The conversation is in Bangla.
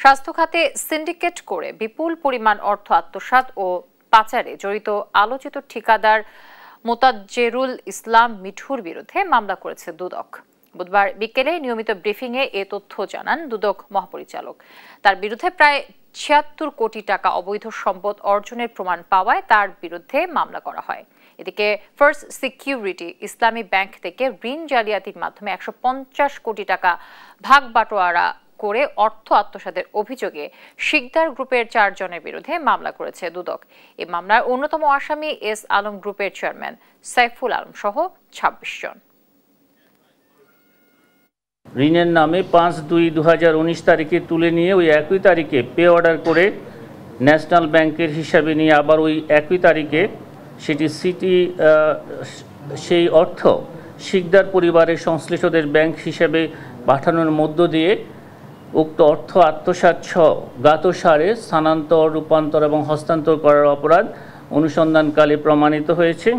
স্বাস্থ্য খাতে সিন্ডিকেট করে বিপুল পরিমাণ অর্থ আত্মসাৎ ও পাচারে জড়িত আলোচিত ঠিকাদার মোতাজ্জেরুল ইসলাম মিঠুর বিরুদ্ধে মামলা করেছে দুদক। বুধবার বিকেলে নিয়মিত ব্রিফিংয়ে এ তথ্য জানান দুদক মহাপরিচালক। তার বিরুদ্ধে প্রায় ৭৬ কোটি টাকা অবৈধ সম্পদ অর্জনের প্রমাণ পাওয়ায় তার বিরুদ্ধে মামলা করা হয়। এদিকে ফার্স্ট সিকিউরিটি ইসলামী ব্যাংক থেকে ঋণ জালিয়াতির মাধ্যমে ১৫০ কোটি টাকা ভাগ বাটোয়ারা করে অর্থ আত্মসাতের অভিযোগে শিকদার গ্রুপের ৪ জনের বিরুদ্ধে মামলা করেছে দুদক। এই মামলার অন্যতম আসামি এস আলম গ্রুপের চেয়ারম্যান সাইফুল আলম সহ ২৬ জন। ঋণের নামে ৫/২/২০১৯ তারিখে তুলে নিয়ে ওই একই তারিখে পে অর্ডার করে ন্যাশনাল ব্যাংকের হিসাবে নিয়ে আবার ওই একই তারিখে সেই অর্থ শিকদার পরিবারের সংশ্লিষ্টদের ব্যাংক হিসাবে পাঠানোর মধ্য দিয়ে উক্ত অর্থ আত্মসাৎ সহ জ্ঞাতসারে স্থানান্তর, রূপান্তর এবং হস্তান্তর করার অপরাধ অনুসন্ধানকালে প্রমাণিত হয়েছে।